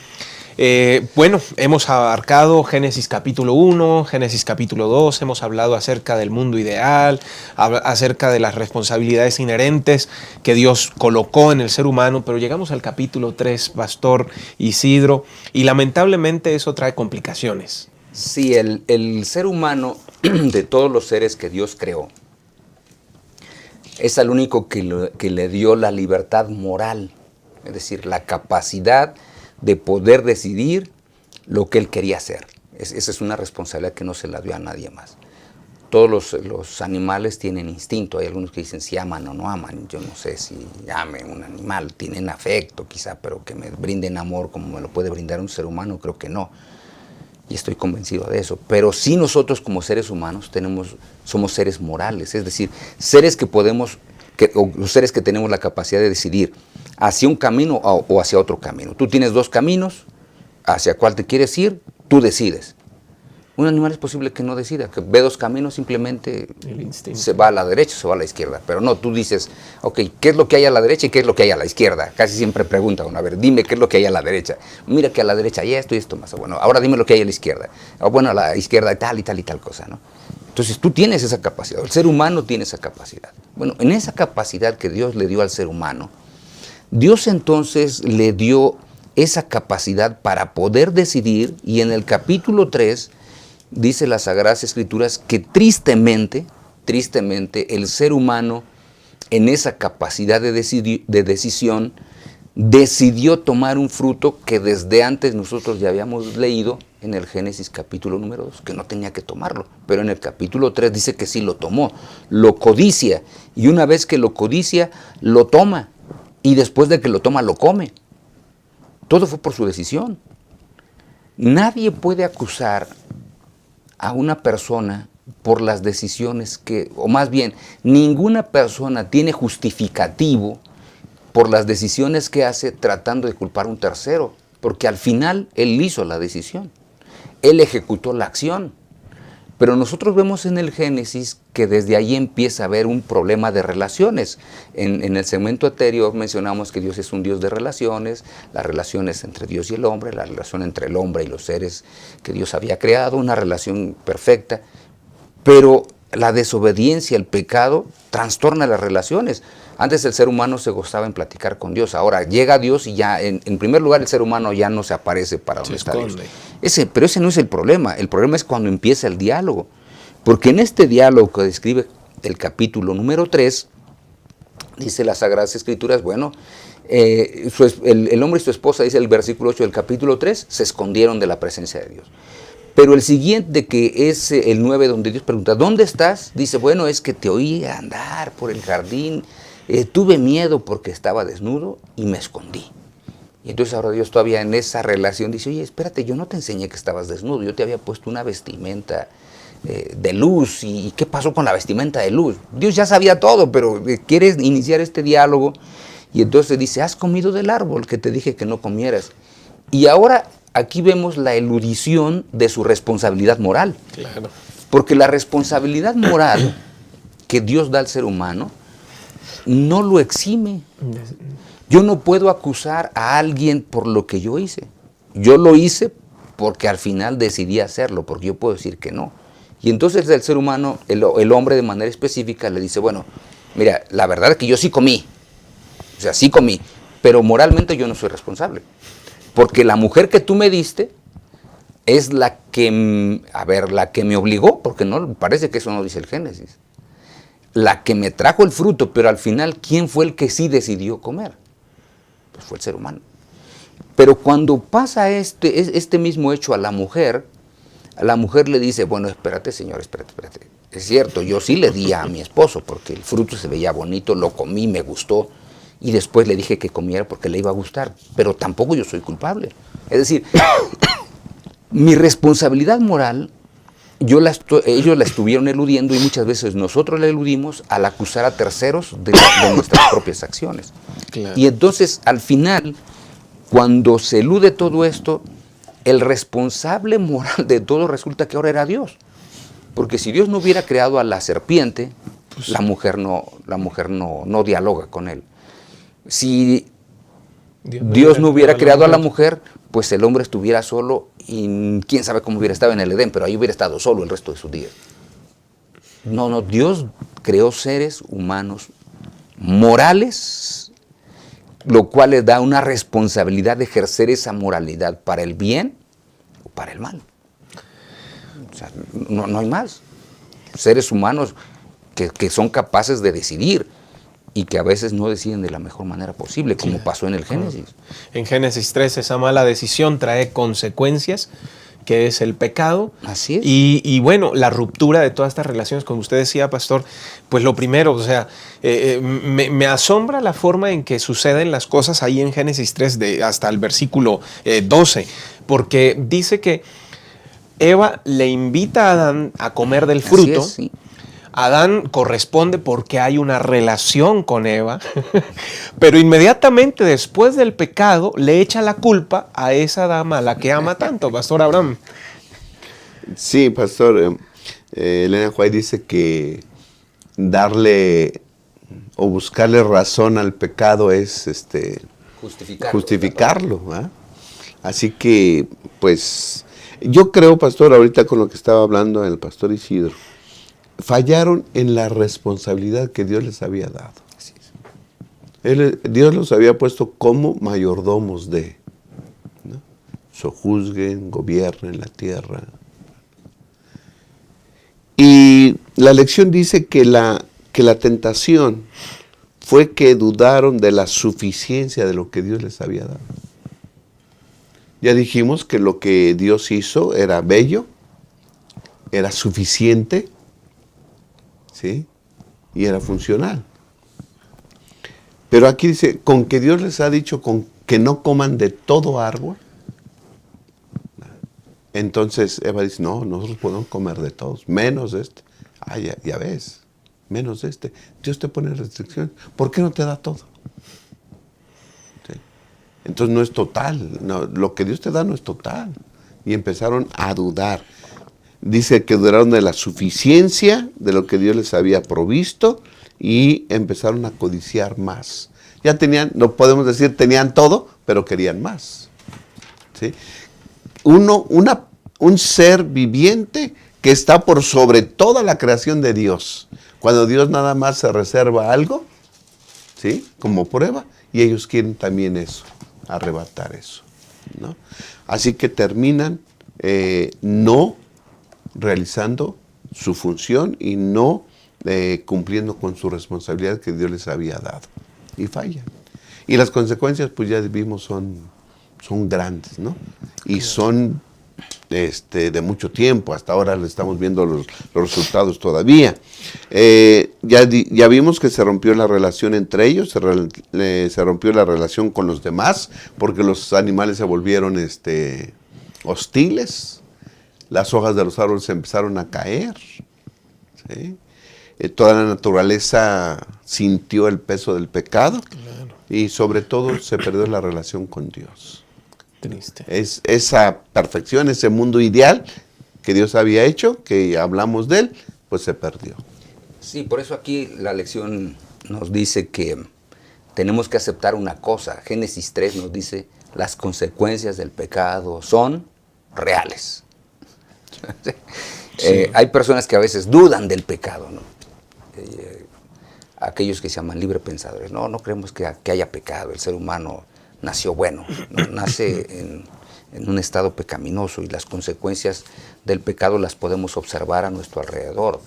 Bueno, hemos abarcado Génesis capítulo 1, Génesis capítulo 2, hemos hablado acerca del mundo ideal, acerca de las responsabilidades inherentes que Dios colocó en el ser humano, pero llegamos al capítulo 3, Pastor Isidro, y lamentablemente eso trae complicaciones. Sí, el ser humano, de todos los seres que Dios creó, es el único que le dio la libertad moral, es decir, la capacidad de poder decidir lo que él quería hacer. Esa es una responsabilidad que no se la dio a nadie más. Todos los animales tienen instinto. Hay algunos que dicen si aman o no aman. Yo no sé si ame un animal. Tienen afecto quizá, pero que me brinden amor como me lo puede brindar un ser humano, creo que no. Y estoy convencido de eso. Pero sí nosotros como seres humanos somos seres morales. Es decir, seres que los seres que tenemos la capacidad de decidir hacia un camino o hacia otro camino. Tú tienes dos caminos, hacia cuál te quieres ir, tú decides. Un animal es posible que no decida, que ve dos caminos, simplemente se va a la derecha o se va a la izquierda. Pero no, tú dices, ok, ¿qué es lo que hay a la derecha y qué es lo que hay a la izquierda? Casi siempre pregunta uno, a ver, dime qué es lo que hay a la derecha. Mira que a la derecha hay esto y esto más. Bueno, ahora dime lo que hay a la izquierda. Bueno, a la izquierda hay tal y tal y tal cosa, ¿no? Entonces tú tienes esa capacidad, el ser humano tiene esa capacidad. Bueno, en esa capacidad que Dios le dio al ser humano, Dios entonces le dio esa capacidad para poder decidir, y en el capítulo 3 dice las Sagradas Escrituras que tristemente el ser humano en esa capacidad de decisión decidió tomar un fruto que desde antes nosotros ya habíamos leído en el Génesis capítulo número 2, que no tenía que tomarlo, pero en el capítulo 3 dice que sí lo tomó, lo codicia, y una vez que lo codicia, lo toma, y después de que lo toma, lo come. Todo fue por su decisión. Nadie puede acusar a una persona por las decisiones o más bien, ninguna persona tiene justificativo por las decisiones que hace tratando de culpar a un tercero, porque al final él hizo la decisión, él ejecutó la acción. Pero nosotros vemos en el Génesis que desde ahí empieza a haber un problema de relaciones. En el segmento anterior mencionamos que Dios es un Dios de relaciones, las relaciones entre Dios y el hombre, la relación entre el hombre y los seres que Dios había creado, una relación perfecta. Pero la desobediencia, el pecado, trastorna las relaciones. Antes el ser humano se gozaba en platicar con Dios, ahora llega Dios y ya, en primer lugar, el ser humano ya no se aparece para donde está Dios. Pero ese no es el problema es cuando empieza el diálogo. Porque en este diálogo que describe el capítulo número 3, dice las Sagradas Escrituras, bueno, el hombre y su esposa, dice el versículo 8 del capítulo 3, se escondieron de la presencia de Dios. Pero el siguiente, que es el 9, donde Dios pregunta, ¿dónde estás? Dice, bueno, es que te oí andar por el jardín, tuve miedo porque estaba desnudo y me escondí. Y entonces ahora Dios todavía en esa relación dice, oye, espérate, yo no te enseñé que estabas desnudo, yo te había puesto una vestimenta de luz. ¿Y qué pasó con la vestimenta de luz? Dios ya sabía todo, pero quieres iniciar este diálogo y entonces dice, has comido del árbol que te dije que no comieras. Y ahora aquí vemos la eludición de su responsabilidad moral. Claro. Porque la responsabilidad moral que Dios da al ser humano no lo exime. Yo no puedo acusar a alguien por lo que yo hice. Yo lo hice porque al final decidí hacerlo, porque yo puedo decir que no. Y entonces el ser humano, el hombre de manera específica le dice, bueno, mira, la verdad es que yo sí comí. O sea, sí comí, pero moralmente yo no soy responsable. Porque la mujer que tú me diste es la que me obligó, porque no parece que eso no dice el Génesis. La que me trajo el fruto, pero al final, ¿quién fue el que sí decidió comer? Pues fue el ser humano. Pero cuando pasa este mismo hecho a la mujer le dice, bueno, espérate, señor, espérate. Es cierto, yo sí le di a mi esposo, porque el fruto se veía bonito, lo comí, me gustó, y después le dije que comiera porque le iba a gustar, pero tampoco yo soy culpable. Es decir, mi responsabilidad moral, ellos la estuvieron eludiendo y muchas veces nosotros la eludimos al acusar a terceros de nuestras propias acciones. Claro. Y entonces, al final, cuando se elude todo esto, el responsable moral de todo resulta que ahora era Dios. Porque si Dios no hubiera creado a la serpiente, pues la mujer no dialoga con él. Si Dios no hubiera creado a la mujer, pues el hombre estuviera solo y quién sabe cómo hubiera estado en el Edén, pero ahí hubiera estado solo el resto de sus días. No, Dios creó seres humanos morales, lo cual les da una responsabilidad de ejercer esa moralidad para el bien o para el mal. O sea, no hay más. Seres humanos que son capaces de decidir y que a veces no deciden de la mejor manera posible, como pasó en el Génesis. En Génesis 3, esa mala decisión trae consecuencias, que es el pecado. Así es. Y bueno, la ruptura de todas estas relaciones, como usted decía, pastor, pues lo primero, o sea, me asombra la forma en que suceden las cosas ahí en Génesis 3, hasta el versículo 12, porque dice que Eva le invita a Adán a comer del fruto. Así es, sí. Adán corresponde porque hay una relación con Eva, pero inmediatamente después del pecado le echa la culpa a esa dama a la que ama tanto, Pastor Abraham. Sí, pastor. Elena White dice que darle o buscarle razón al pecado es justificarlo. ¿Ah? Así que, pues, yo creo, pastor, ahorita con lo que estaba hablando el pastor Isidro, fallaron en la responsabilidad que Dios les había dado. Dios los había puesto como mayordomos de, ¿no? Sojuzguen, gobiernen la tierra. Y la lección dice que la tentación fue que dudaron de la suficiencia de lo que Dios les había dado. Ya dijimos que lo que Dios hizo era bello, era suficiente, ¿sí? Y era funcional. Pero aquí dice, con que Dios les ha dicho que no coman de todo árbol. Entonces Eva dice, no, nosotros podemos comer de todos, menos de este. Ah, ya ves, menos de este. Dios te pone restricciones. ¿Por qué no te da todo? ¿Sí? Entonces no es total. No, lo que Dios te da no es total. Y empezaron a dudar. Dice que dudaron de la suficiencia de lo que Dios les había provisto y empezaron a codiciar más. Ya tenían, no podemos decir tenían todo, pero querían más. ¿Sí? Un ser viviente que está por sobre toda la creación de Dios. Cuando Dios nada más se reserva algo, ¿sí? Como prueba, y ellos quieren también eso, arrebatar eso, ¿no? Así que terminan no realizando su función y no cumpliendo con su responsabilidad que Dios les había dado. Y fallan. Y las consecuencias, pues ya vimos, son grandes, ¿no? Y son de mucho tiempo. Hasta ahora le estamos viendo los resultados todavía. Ya vimos que se rompió la relación entre ellos, se rompió la relación con los demás, porque los animales se volvieron hostiles. Las hojas de los árboles empezaron a caer. ¿Sí? Toda la naturaleza sintió el peso del pecado. Claro. Y sobre todo se perdió la relación con Dios. Triste. Es esa perfección, ese mundo ideal que Dios había hecho, que hablamos de él, pues se perdió. Sí, por eso aquí la lección nos dice que tenemos que aceptar una cosa. Génesis 3 nos dice, las consecuencias del pecado son reales. Sí. Hay personas que a veces dudan del pecado, ¿no? Aquellos que se llaman libre pensadores, no creemos que haya pecado, el ser humano nació bueno, ¿no? Nace en un estado pecaminoso y las consecuencias del pecado las podemos observar a nuestro alrededor.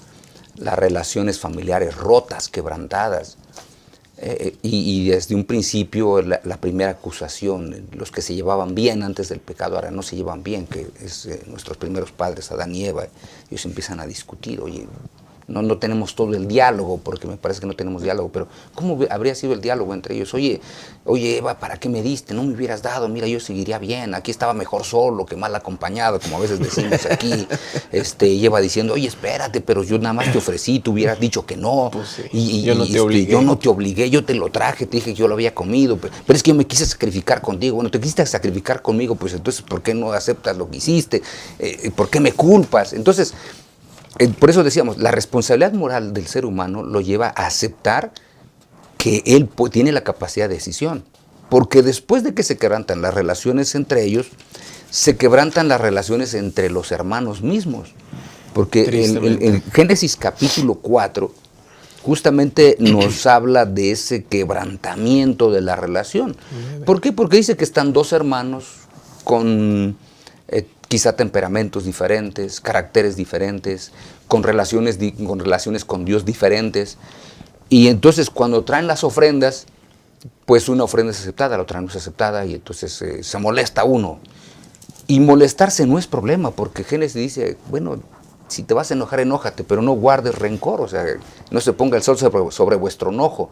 Las relaciones familiares rotas, quebrantadas, y desde un principio la primera acusación, los que se llevaban bien antes del pecado ahora no se llevan bien, que es nuestros primeros padres, Adán y Eva. Ellos empiezan a discutir, oye, no tenemos todo el diálogo, porque me parece que no tenemos diálogo, pero ¿cómo habría sido el diálogo entre ellos? Oye Eva, ¿para qué me diste? No me hubieras dado, mira, yo seguiría bien, aquí estaba mejor solo que mal acompañado, como a veces decimos aquí. Y Eva diciendo, oye, espérate, pero yo nada más te ofrecí, tú hubieras dicho que no. Pues sí. Yo no te obligué, yo te lo traje, te dije que yo lo había comido, pero es que yo me quise sacrificar contigo. Bueno, te quisiste sacrificar conmigo, pues entonces, ¿por qué no aceptas lo que hiciste? ¿Por qué me culpas? Entonces, por eso decíamos, la responsabilidad moral del ser humano lo lleva a aceptar que él tiene la capacidad de decisión. Porque después de que se quebrantan las relaciones entre ellos, se quebrantan las relaciones entre los hermanos mismos. Porque el Génesis capítulo 4 justamente nos habla de ese quebrantamiento de la relación. ¿Por qué? Porque dice que están dos hermanos con quizá temperamentos diferentes, caracteres diferentes, con relaciones con Dios diferentes. Y entonces cuando traen las ofrendas, pues una ofrenda es aceptada, la otra no es aceptada, y entonces se molesta uno. Y molestarse no es problema, porque Génesis dice, bueno, si te vas a enojar, enójate, pero no guardes rencor, o sea, no se ponga el sol sobre vuestro enojo.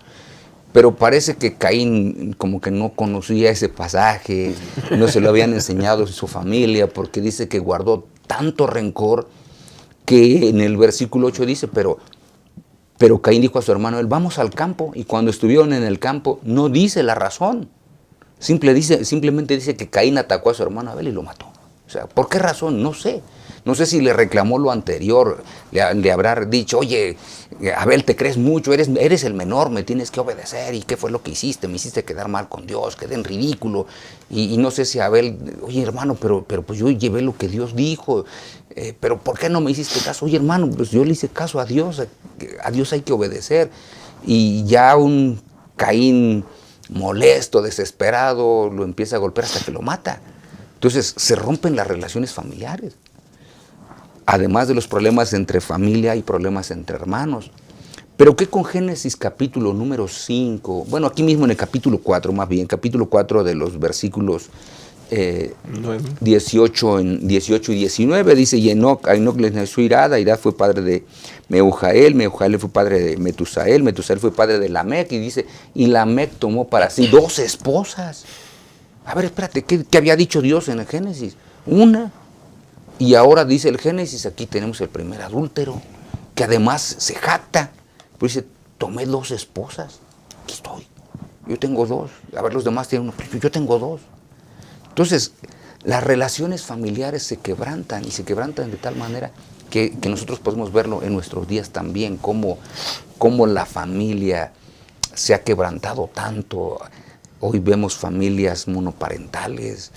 Pero parece que Caín como que no conocía ese pasaje, no se lo habían enseñado su familia, porque dice que guardó tanto rencor que en el versículo 8 dice, pero Pero Caín dijo a su hermano Abel, vamos al campo. Y cuando estuvieron en el campo, no dice la razón. Simplemente dice que Caín atacó a su hermano Abel y lo mató. O sea, ¿por qué razón? No sé. No sé si le reclamó lo anterior, le habrá dicho, oye, Abel, te crees mucho, eres el menor, me tienes que obedecer. ¿Y qué fue lo que hiciste? Me hiciste quedar mal con Dios, quedé en ridículo. Y no sé si Abel, oye, hermano, pero pues yo llevé lo que Dios dijo. Pero ¿por qué no me hiciste caso? Oye, hermano, pues yo le hice caso a Dios hay que obedecer. Y ya un Caín molesto, desesperado, lo empieza a golpear hasta que lo mata. Entonces se rompen las relaciones familiares. Además de los problemas entre familia y problemas entre hermanos. Pero ¿qué con Génesis capítulo número 5? Bueno, aquí mismo en el capítulo 4, más bien, capítulo 4 de los versículos 18 y 19, dice, y a Enoc le nació Irad, Irad fue padre de Meujael, Meujael fue padre de Metusael, Metusael fue padre de Lamec, y dice, y Lamec tomó para sí 2 esposas. A ver, espérate, ¿qué había dicho Dios en el Génesis? Una. Y ahora dice el Génesis, aquí tenemos el primer adúltero, que además se jacta. Pues dice, tomé 2 esposas, aquí estoy, yo tengo 2. A ver, los demás tienen 1, yo tengo 2. Entonces, las relaciones familiares se quebrantan, y se quebrantan de tal manera que nosotros podemos verlo en nuestros días también, cómo la familia se ha quebrantado tanto. Hoy vemos familias monoparentales,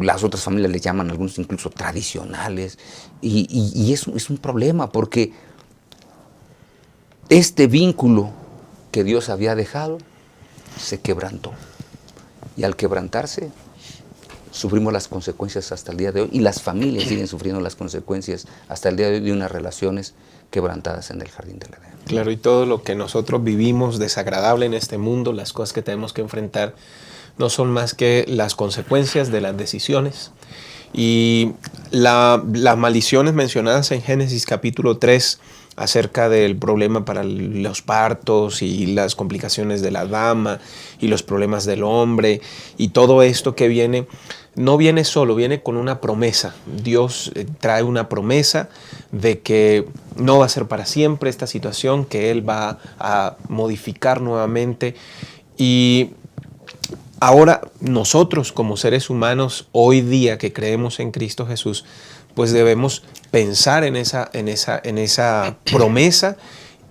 las otras familias le llaman algunos incluso tradicionales, y eso es un problema porque este vínculo que Dios había dejado se quebrantó, y al quebrantarse sufrimos las consecuencias hasta el día de hoy, y las familias siguen sufriendo las consecuencias hasta el día de hoy de unas relaciones quebrantadas en el jardín del Edén. Claro, y todo lo que nosotros vivimos desagradable en este mundo, las cosas que tenemos que enfrentar, no son más que las consecuencias de las decisiones. Y las maldiciones mencionadas en Génesis capítulo 3 acerca del problema para los partos y las complicaciones de la dama y los problemas del hombre y todo esto que viene, no viene solo, viene con una promesa. Dios trae una promesa de que no va a ser para siempre esta situación, que Él va a modificar nuevamente. Y ahora nosotros como seres humanos, hoy día que creemos en Cristo Jesús, pues debemos pensar en esa promesa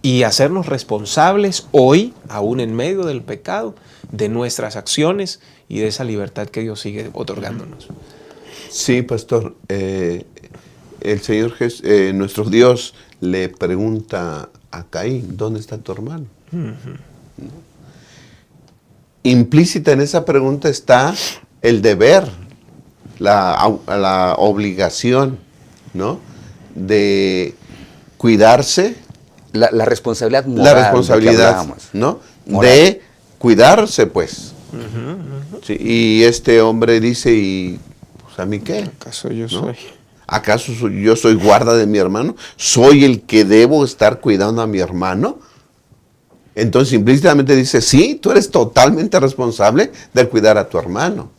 y hacernos responsables hoy, aún en medio del pecado, de nuestras acciones y de esa libertad que Dios sigue otorgándonos. Sí, pastor. El Señor nuestro Dios le pregunta a Caín, ¿dónde está tu hermano? Implícita en esa pregunta está el deber, la obligación, ¿no?, de cuidarse. La responsabilidad moral. La responsabilidad, ¿no?, de cuidarse, pues. Sí, y este hombre dice, ¿y pues, a mí qué? ¿Acaso yo ¿no? soy? ¿Acaso yo soy guarda de mi hermano? ¿Soy el que debo estar cuidando a mi hermano? Entonces implícitamente dice, sí, tú eres totalmente responsable de cuidar a tu hermano.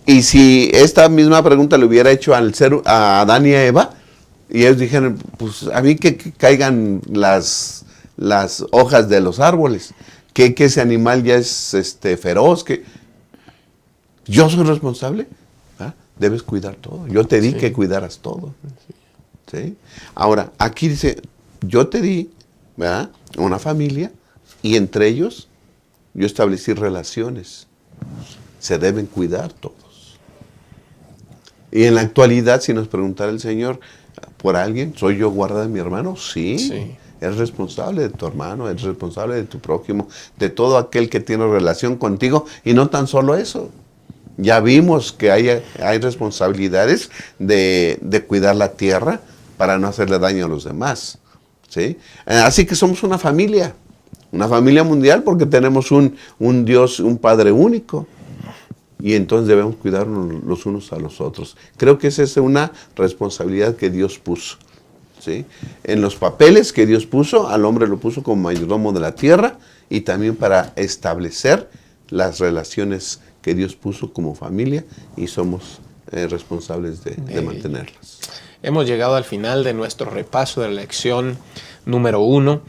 Y si esta misma pregunta le hubiera hecho a Adán y a Eva, y ellos dijeron, pues a mí que caigan las hojas de los árboles, que ese animal ya es feroz, que yo soy responsable, ¿ah? Debes cuidar todo. Yo te di que cuidaras todo. ¿Sí? Ahora, aquí dice, yo te di, ¿verdad?, una familia, y entre ellos yo establecí relaciones. Se deben cuidar todos. Y en la actualidad, si nos preguntara el Señor por alguien, ¿soy yo guarda de mi hermano? Sí. Eres responsable de tu hermano, eres responsable de tu prójimo, de todo aquel que tiene relación contigo. Y no tan solo eso. Ya vimos que hay responsabilidades de cuidar la tierra para no hacerle daño a los demás. ¿Sí? Así que somos una familia mundial, porque tenemos un Dios, un Padre único. Y entonces debemos cuidarnos los unos a los otros. Creo que esa es una responsabilidad que Dios puso. ¿Sí? En los papeles que Dios puso, al hombre lo puso como mayordomo de la tierra, y también para establecer las relaciones que Dios puso como familia, y somos responsables de mantenerlas. Hemos llegado al final de nuestro repaso de la lección número 1.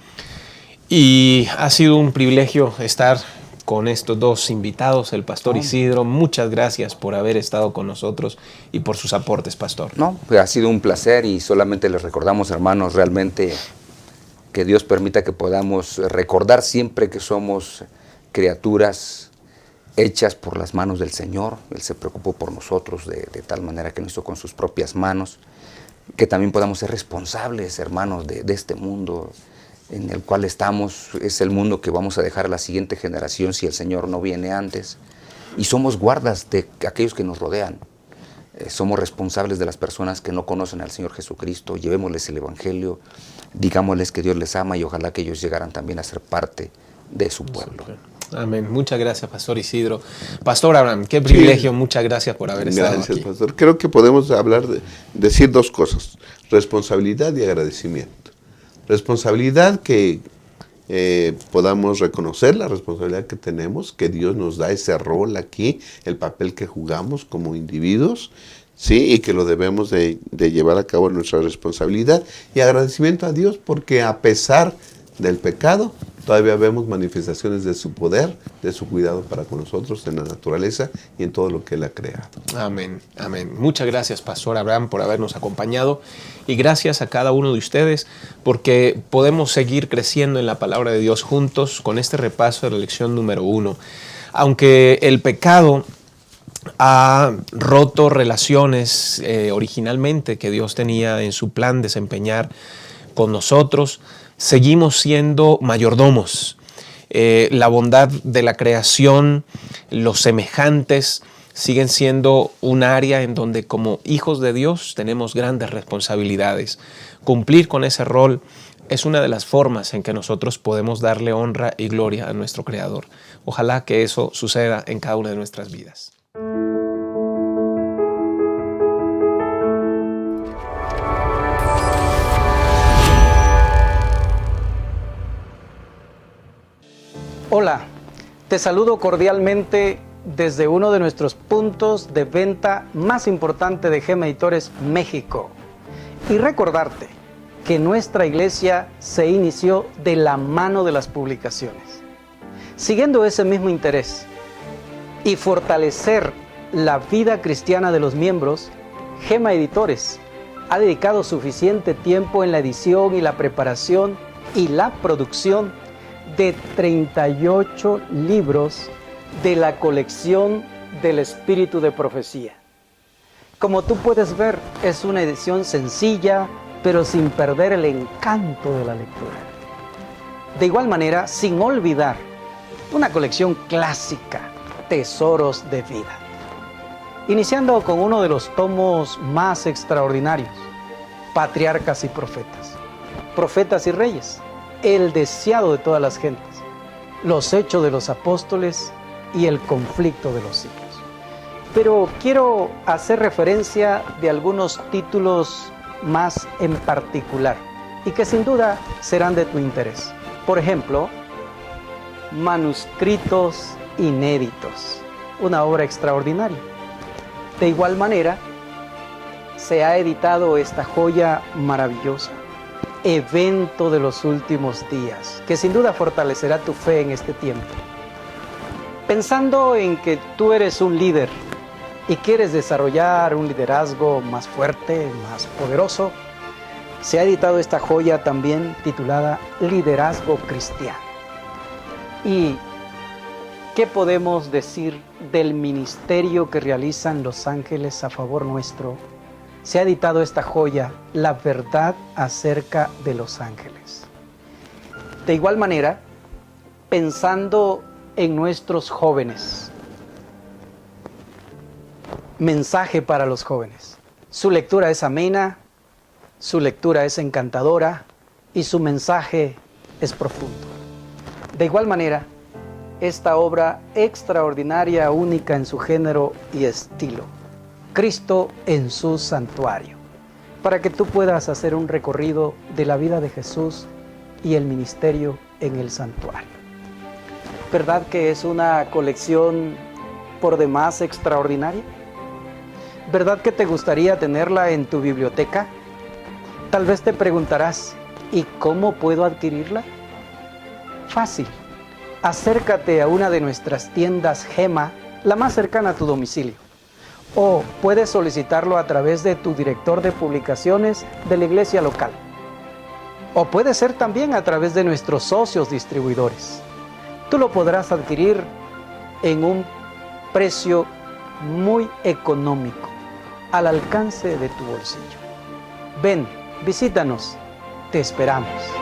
Y ha sido un privilegio estar con estos dos invitados, el pastor Isidro. Muchas gracias por haber estado con nosotros y por sus aportes, pastor. No, pues ha sido un placer y solamente les recordamos, hermanos, realmente que Dios permita que podamos recordar siempre que somos criaturas hechas por las manos del Señor. Él se preocupó por nosotros de tal manera que nos hizo con sus propias manos, que también podamos ser responsables, hermanos, de este mundo en el cual estamos. Es el mundo que vamos a dejar a la siguiente generación si el Señor no viene antes. Y somos guardas de aquellos que nos rodean. Somos responsables de las personas que no conocen al Señor Jesucristo. Llevémosles el Evangelio, digámosles que Dios les ama y ojalá que ellos llegaran también a ser parte de su pueblo. Amén. Muchas gracias, pastor Isidro. Pastor Abraham, qué privilegio. Sí. Muchas gracias por haber estado aquí. Gracias, pastor. Creo que podemos decir dos cosas: responsabilidad y agradecimiento. Responsabilidad, que podamos reconocer la responsabilidad que tenemos, que Dios nos da ese rol aquí, el papel que jugamos como individuos, ¿sí? Y que lo debemos de llevar a cabo nuestra responsabilidad. Y agradecimiento a Dios porque a pesar del pecado, todavía vemos manifestaciones de su poder, de su cuidado para con nosotros en la naturaleza y en todo lo que Él ha creado. Amén, amén. Muchas gracias, pastor Abraham, por habernos acompañado y gracias a cada uno de ustedes porque podemos seguir creciendo en la palabra de Dios juntos con este repaso de la lección número 1. Aunque el pecado ha roto relaciones originalmente que Dios tenía en su plan desempeñar con nosotros, seguimos siendo mayordomos. La bondad de la creación, los semejantes, siguen siendo un área en donde como hijos de Dios tenemos grandes responsabilidades. Cumplir con ese rol es una de las formas en que nosotros podemos darle honra y gloria a nuestro Creador. Ojalá que eso suceda en cada una de nuestras vidas. Hola, te saludo cordialmente desde uno de nuestros puntos de venta más importante de Gema Editores México y recordarte que nuestra iglesia se inició de la mano de las publicaciones. Siguiendo ese mismo interés y fortalecer la vida cristiana de los miembros, Gema Editores ha dedicado suficiente tiempo en la edición y la preparación y la producción de 38 libros de la colección del Espíritu de Profecía. Como tú puedes ver, es una edición sencilla, pero sin perder el encanto de la lectura. De igual manera, sin olvidar una colección clásica, Tesoros de Vida. Iniciando con uno de los tomos más extraordinarios, Patriarcas y Profetas, Profetas y Reyes, el deseado de todas las gentes, los hechos de los apóstoles y el conflicto de los siglos. Pero quiero hacer referencia de algunos títulos más en particular y que sin duda serán de tu interés. Por ejemplo, Manuscritos Inéditos, una obra extraordinaria. De igual manera, se ha editado esta joya maravillosa, Evento de los últimos días, que sin duda fortalecerá tu fe en este tiempo. Pensando en que tú eres un líder y quieres desarrollar un liderazgo más fuerte, más poderoso, se ha editado esta joya también titulada Liderazgo Cristiano. ¿Y qué podemos decir del ministerio que realizan los ángeles a favor nuestro? Se ha editado esta joya, La verdad acerca de los ángeles. De igual manera, pensando en nuestros jóvenes, mensaje para los jóvenes. Su lectura es amena, su lectura es encantadora y su mensaje es profundo. De igual manera, esta obra extraordinaria, única en su género y estilo, Cristo en su santuario, para que tú puedas hacer un recorrido de la vida de Jesús y el ministerio en el santuario. ¿Verdad que es una colección por demás extraordinaria? ¿Verdad que te gustaría tenerla en tu biblioteca? Tal vez te preguntarás, ¿y cómo puedo adquirirla? Fácil. Acércate a una de nuestras tiendas Gema, la más cercana a tu domicilio. O puedes solicitarlo a través de tu director de publicaciones de la iglesia local. O puede ser también a través de nuestros socios distribuidores. Tú lo podrás adquirir en un precio muy económico, al alcance de tu bolsillo. Ven, visítanos, te esperamos.